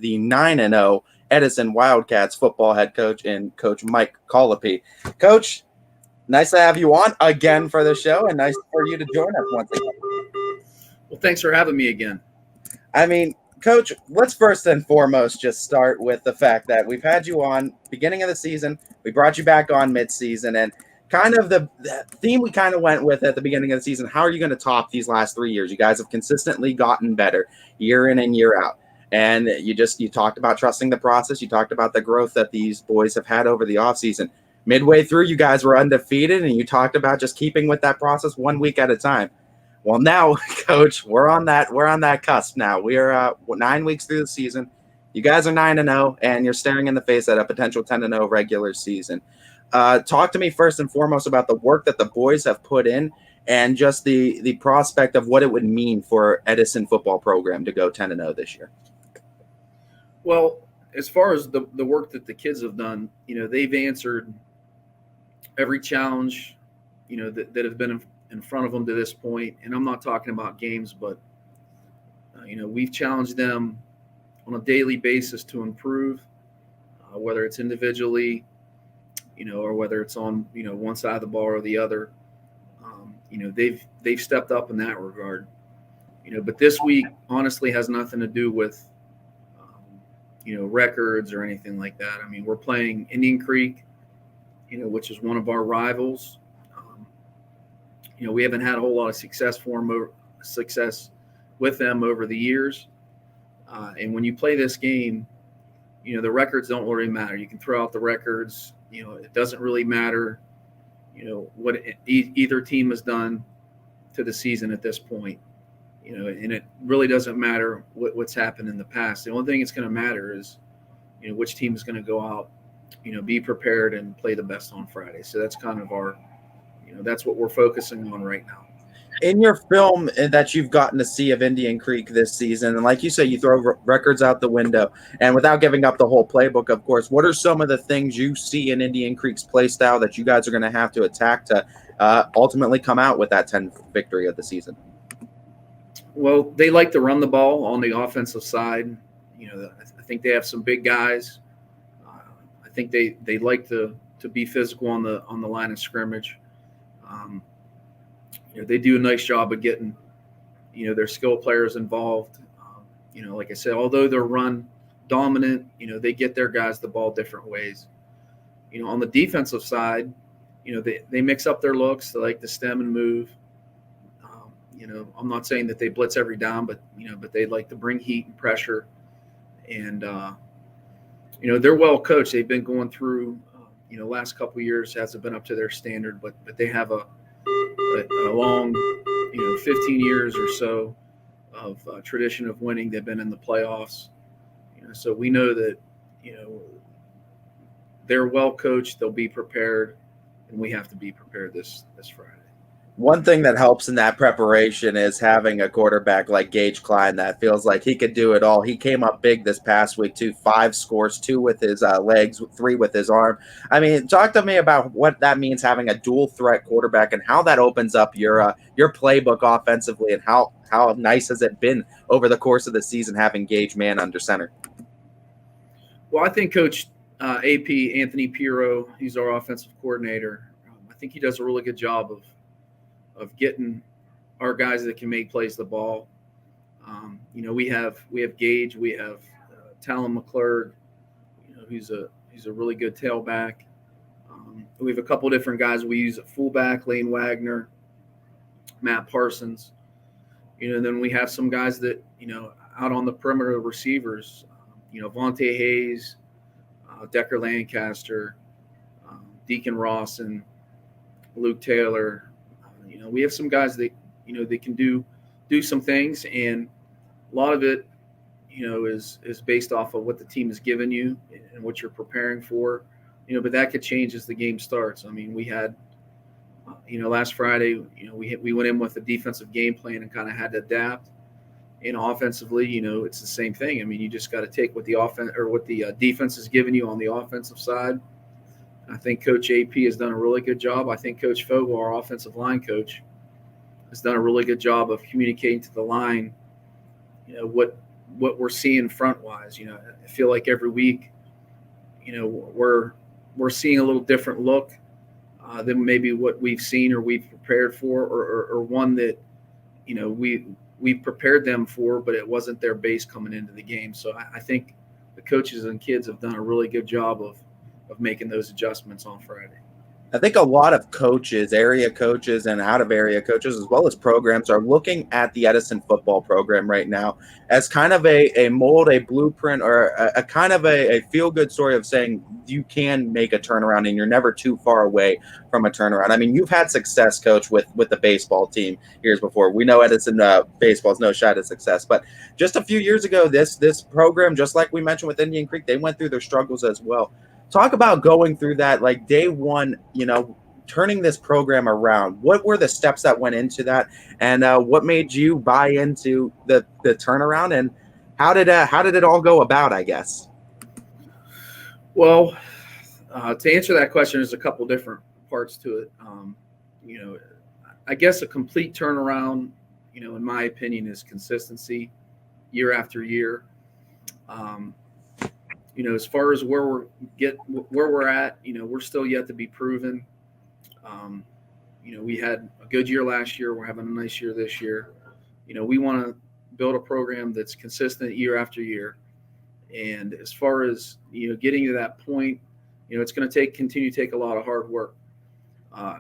the 9-0 Edison Wildcats football head coach and Coach Mike Collopy. Coach, nice to have you on again for the show, and nice for you to join us once again. Well, thanks for having me again. I mean, Coach, let's first and foremost just start with the fact that we've had you on beginning of the season. We brought you back on mid-season, and kind of the theme we kind of went with at the beginning of the season, how are you going to top these last 3 years? You guys have consistently gotten better year in and year out. And you talked about trusting the process. You talked about the growth that these boys have had over the offseason. Midway through, you guys were undefeated, and you talked about just keeping with that process 1 week at a time. Well, now, Coach, we're on that cusp now. We are 9 weeks through the season. You guys are 9-0, and you're staring in the face at a potential 10-0 regular season. Talk to me first and foremost about the work that the boys have put in, and just the prospect of what it would mean for Edison football program to go 10-0 this year. Well, as far as the work that the kids have done, they've answered every challenge, that have been in front of them to this point. And I'm not talking about games, but, we've challenged them on a daily basis to improve, whether it's individually, or whether it's on, one side of the ball or the other. They've stepped up in that regard, but this week honestly has nothing to do with, records or anything like that. I mean, we're playing Indian Creek, which is one of our rivals. We haven't had a whole lot of success with them over the years. And when you play this game, the records don't really matter. You can throw out the records. It doesn't really matter, what either team has done to the season at this point. And it really doesn't matter what's happened in the past. The only thing that's going to matter is, which team is going to go out, be prepared and play the best on Friday. So that's kind of our, that's what we're focusing on right now. In your film that you've gotten to see of Indian Creek this season, and like you say, you throw records out the window, and without giving up the whole playbook, of course, what are some of the things you see in Indian Creek's play style that you guys are going to have to attack to ultimately come out with that 10th victory of the season? Well, they like to run the ball on the offensive side. I think they have some big guys. I think they like to be physical on the line of scrimmage. They do a nice job of getting, their skill players involved. Like I said, although they're run dominant, they get their guys the ball different ways. On the defensive side, they mix up their looks. They like to stem and move. I'm not saying that they blitz every down, but they like to bring heat and pressure. And, they're well coached. They've been going through, last couple of years hasn't been up to their standard, but they have a long, 15 years or so of tradition of winning. They've been in the playoffs. So we know that, they're well coached. They'll be prepared, and we have to be prepared this Friday. One thing that helps in that preparation is having a quarterback like Gage Klein that feels like he could do it all. He came up big this past week, too. 5 scores, 2 with his legs, 3 with his arm. I mean, talk to me about what that means, having a dual threat quarterback, and how that opens up your playbook offensively, and how nice has it been over the course of the season having Gage man under center? Well, I think Coach AP, Anthony Pirro, he's our offensive coordinator. I think he does a really good job of getting our guys that can make plays the ball. We have Gage, we have Talon McClurg, who's a really good tailback. We have a couple different guys we use at fullback, Lane Wagner, Matt Parsons. And then we have some guys that, out on the perimeter of receivers, Vontae Hayes, Decker Lancaster, Deacon Ross, and Luke Taylor. We have some guys that, they can do some things, and a lot of it, is based off of what the team has given you and what you're preparing for, but that could change as the game starts. I mean, we had, last Friday, we went in with a defensive game plan and kind of had to adapt. And offensively, it's the same thing. I mean, you just got to take what the offense or what the defense has given you on the offensive side. I think Coach AP has done a really good job. I think Coach Fogel, our offensive line coach, has done a really good job of communicating to the line, what what we're seeing front wise. I feel like every week, we're seeing a little different look than maybe what we've seen or we've prepared for, or one that we prepared them for, but it wasn't their base coming into the game. So I think the coaches and kids have done a really good job of making those adjustments on Friday. I think a lot of coaches, area coaches and out of area coaches, as well as programs, are looking at the Edison football program right now as kind of a mold, a blueprint, or a kind of a feel-good story of saying you can make a turnaround and you're never too far away from a turnaround. I mean, you've had success, Coach, with the baseball team years before. We know Edison baseball is no shot at success, but just a few years ago, this program, just like we mentioned with Indian Creek, they went through their struggles as well. Talk about going through that, like day one, turning this program around. What were the steps that went into that, and what made you buy into the turnaround, and how did it all go about, I guess? Well, to answer that question, there's a couple different parts to it. I guess a complete turnaround, in my opinion, is consistency year after year. As far as where we're at, we're still yet to be proven. We had a good year last year. We're having a nice year this year. We want to build a program that's consistent year after year. And as far as, getting to that point, it's going to continue to take a lot of hard work.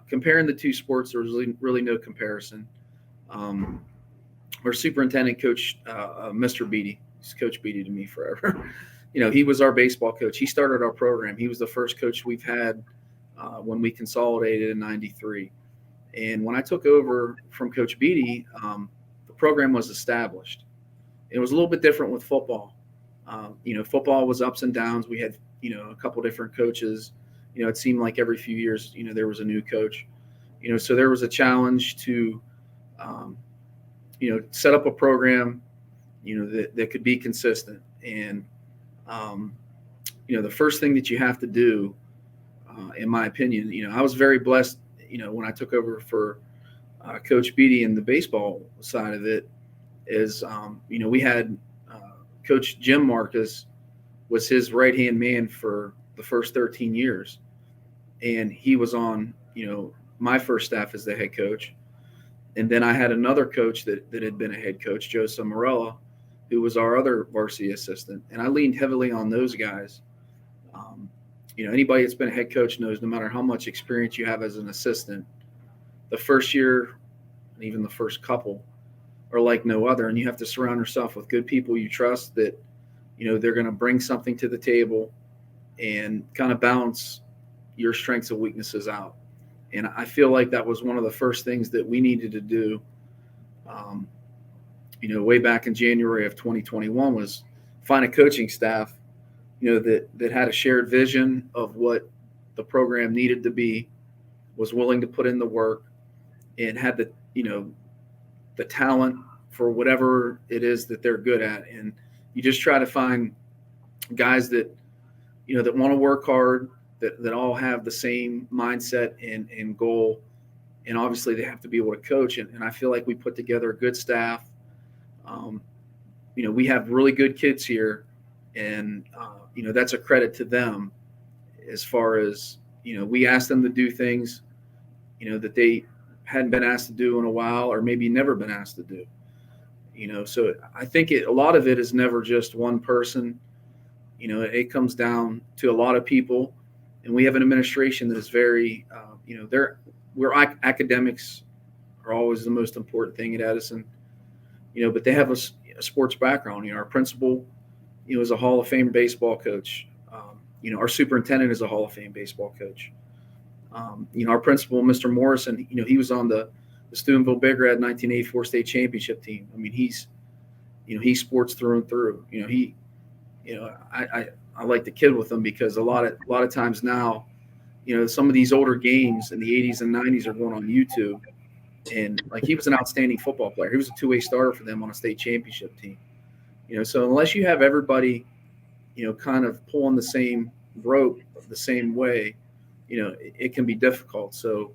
Comparing the two sports, there's really no comparison. Our superintendent coach, Mr. Beatty, he's Coach Beatty to me forever. He was our baseball coach. He started our program. He was the first coach we've had when we consolidated in '93. And when I took over from Coach Beatty, the program was established. It was a little bit different with football. Football was ups and downs. We had, a couple different coaches. It seemed like every few years, there was a new coach. So there was a challenge to, set up a program, that could be consistent. And the first thing that you have to do, in my opinion, I was very blessed, when I took over for Coach Beatty and the baseball side of it, is, we had Coach Jim Marcus was his right-hand man for the first 13 years. And he was on, my first staff as the head coach. And then I had another coach that had been a head coach, Joe Samarella, who was our other varsity assistant. And I leaned heavily on those guys. Anybody that's been a head coach knows no matter how much experience you have as an assistant, the first year and even the first couple are like no other. And you have to surround yourself with good people you trust that, they're going to bring something to the table and kind of balance your strengths and weaknesses out. And I feel like that was one of the first things that we needed to do, way back in January of 2021, was find a coaching staff, that had a shared vision of what the program needed to be, was willing to put in the work, and had the talent for whatever it is that they're good at. And you just try to find guys that, that want to work hard, that all have the same mindset and goal. And obviously they have to be able to coach. And I feel like we put together a good staff. We have really good kids here, and, that's a credit to them as far as, we ask them to do things, that they hadn't been asked to do in a while, or maybe never been asked to do. So I think a lot of it is never just one person. It comes down to a lot of people, and we have an administration that is very, academics are always the most important thing at Edison, but they have a sports background. Our principal, is a Hall of Fame baseball coach. Our superintendent is a Hall of Fame baseball coach. Our principal, Mr. Morrison, he was on the Steubenville Big Red 1984 state championship team. I mean, he's sports through and through. I like to kid with him because a lot of times now, some of these older games in the 80s and 90s are going on YouTube, and like, he was an outstanding football player. He was a two-way starter for them on a state championship team. So unless you have everybody, kind of pulling the same rope the same way, it can be difficult. So,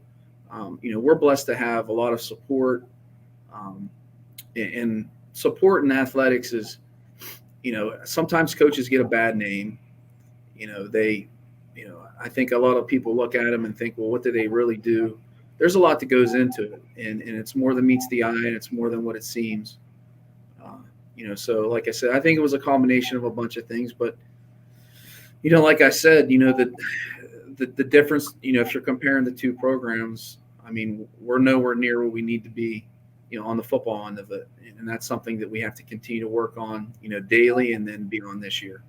we're blessed to have a lot of support, and support in athletics is, sometimes coaches get a bad name. I think a lot of people look at them and think, well, what do they really do? There's a lot that goes into it, and it's more than meets the eye, and it's more than what it seems. So like I said, I think it was a combination of a bunch of things, but like I said, the difference, if you're comparing the two programs, I mean, we're nowhere near where we need to be, on the football end of it. And that's something that we have to continue to work on, daily and then beyond this year.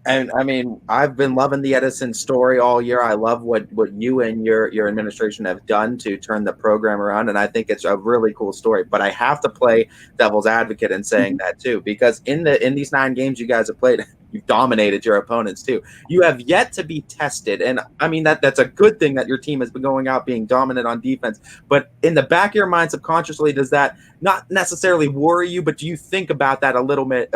And I mean, I've been loving the Edison story all year. I love what you and your administration have done to turn the program around, and I think it's a really cool story. But I have to play devil's advocate in saying that too, because in these 9 games you guys have played, you've dominated your opponents too. You have yet to be tested, and I mean that's a good thing that your team has been going out being dominant on defense. But in the back of your mind, subconsciously, does that not necessarily worry you? But do you think about that a little bit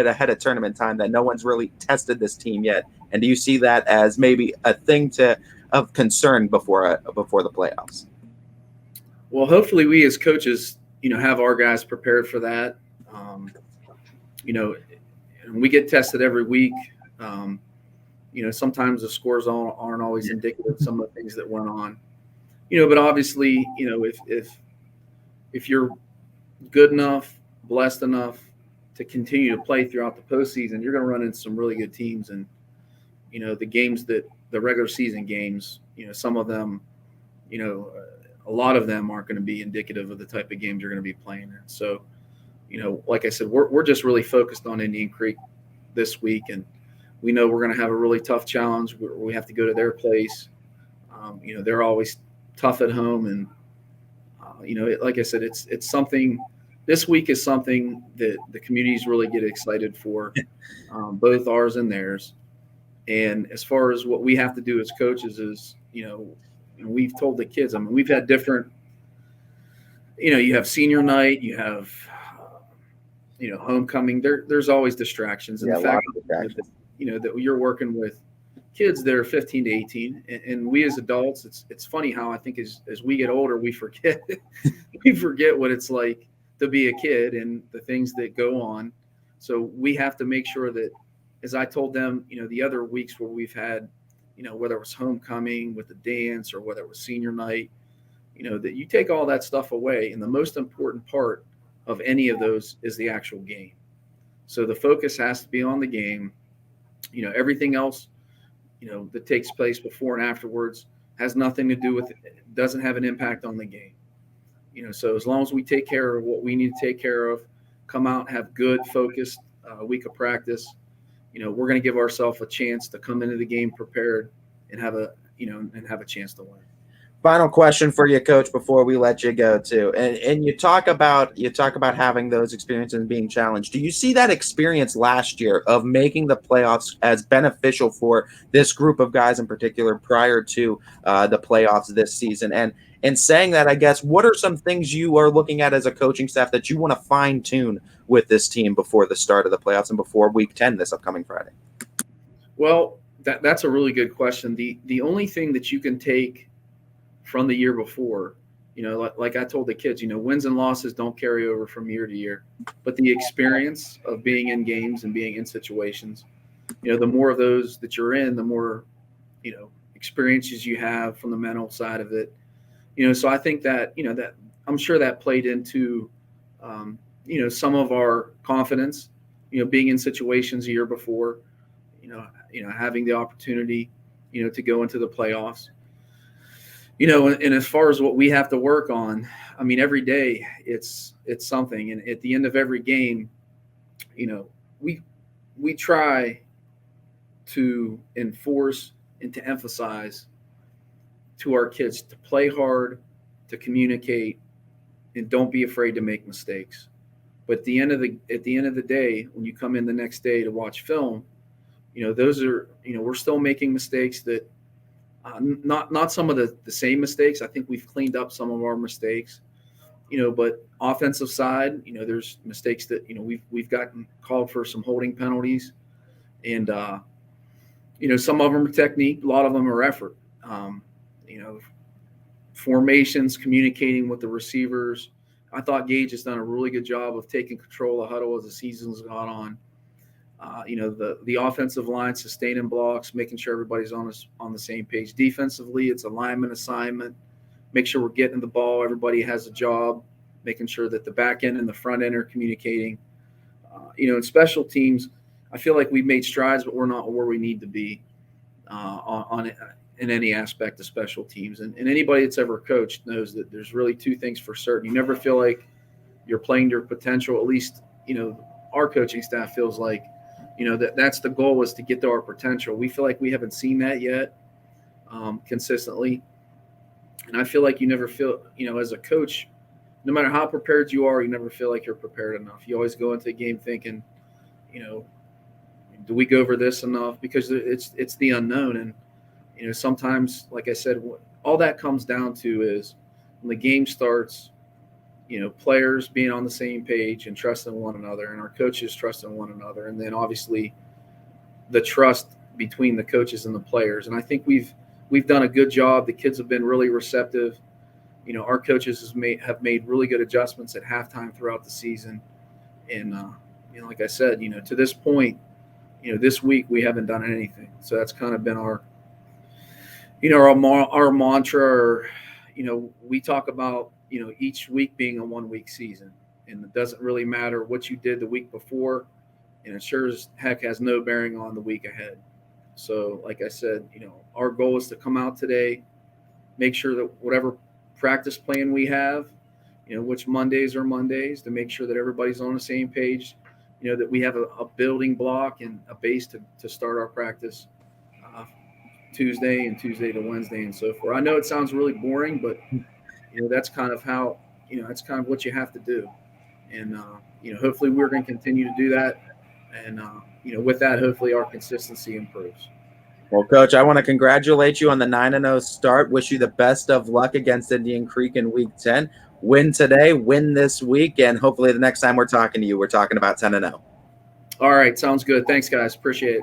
ahead of tournament time, that no one's really tested this team yet? And do you see that as maybe a thing of concern before the playoffs? Well, hopefully we as coaches, have our guys prepared for that. We get tested every week. Sometimes the scores aren't always indicative of some of the things that went on. But obviously, if you're good enough, blessed enough to continue to play throughout the postseason, you're going to run into some really good teams. And the regular season games, some of them, a lot of them aren't going to be indicative of the type of games you're going to be playing in. So, like I said, we're just really focused on Indian Creek this week, and we know we're going to have a really tough challenge. We have to go to their place. They're always tough at home, and like I said, it's something. This week is something that the communities really get excited for, both ours and theirs. And as far as what we have to do as coaches is, we've told the kids. I mean, we've had different. You have senior night, you have homecoming. There's always distractions, and the fact that you're working with kids that are 15 to 18, and we as adults, it's funny how I think as we get older, we forget what it's like to be a kid and the things that go on. So we have to make sure that, as I told them, the other weeks where we've had, whether it was homecoming with the dance or whether it was senior night, that you take all that stuff away, and the most important part of any of those is the actual game. So the focus has to be on the game. Everything else, that takes place before and afterwards has nothing to do with it. It doesn't have an impact on the game. So as long as we take care of what we need to take care of, come out, have good, focused week of practice, we're going to give ourselves a chance to come into the game prepared and have a chance to win. Final question for you, Coach, before we let you go too. And you talk about having those experiences and being challenged. Do you see that experience last year of making the playoffs as beneficial for this group of guys in particular prior to the playoffs this season? And saying that, I guess, what are some things you are looking at as a coaching staff that you want to fine tune with this team before the start of the playoffs and before Week 10 this upcoming Friday? Well, that's a really good question. The only thing that you can take from the year before, like I told the kids, wins and losses don't carry over from year to year, but the experience of being in games and being in situations, the more of those that you're in, the more, experiences you have from the mental side of it. So I think that, that I'm sure that played into, some of our confidence, being in situations a year before, having the opportunity, to go into the playoffs. And as far as what we have to work on, I mean, every day it's something. And at the end of every game, we try to enforce and to emphasize to our kids to play hard, to communicate, and don't be afraid to make mistakes. But at the end of the day, when you come in the next day to watch film, those are, we're still making mistakes that, not some of the same mistakes. I think we've cleaned up some of our mistakes, but offensive side, there's mistakes that, we've gotten called for some holding penalties, and, some of them are technique, a lot of them are effort, formations, communicating with the receivers. I thought Gage has done a really good job of taking control of huddle as the season's gone on. The offensive line sustaining blocks, making sure everybody's on the same page. Defensively, it's alignment assignment. Make sure we're getting the ball. Everybody has a job. Making sure that the back end and the front end are communicating. In special teams, I feel like we've made strides, but we're not where we need to be in any aspect of special teams. And anybody that's ever coached knows that there's really two things for certain. You never feel like you're playing to your potential. At least, our coaching staff feels like, that's the goal, is to get to our potential. We feel like we haven't seen that yet consistently. And I feel like you never feel, as a coach, no matter how prepared you are, you never feel like you're prepared enough. You always go into the game thinking, do we go over this enough? Because it's the unknown. And, sometimes, like I said, all that comes down to is when the game starts, players being on the same page and trusting one another, and our coaches trusting one another. And then obviously the trust between the coaches and the players. And I think we've done a good job. The kids have been really receptive. Our coaches have made really good adjustments at halftime throughout the season. And, like I said, to this point, this week we haven't done anything. So that's kind of been our mantra. Or, we talk about, each week being a 1-week season. And it doesn't really matter what you did the week before. And it sure as heck has no bearing on the week ahead. So, like I said, our goal is to come out today, make sure that whatever practice plan we have, which Mondays are Mondays, to make sure that everybody's on the same page, that we have a building block and a base to start our practice Tuesday to Wednesday and so forth. I know it sounds really boring, but, that's kind of how, that's kind of what you have to do. And, hopefully we're going to continue to do that. And, with that, hopefully our consistency improves. Well, Coach, I want to congratulate you on the 9-0 start. Wish you the best of luck against Indian Creek in Week 10. Win today, win this week, and hopefully the next time we're talking to you, we're talking about 10-0. All right, sounds good. Thanks, guys. Appreciate it.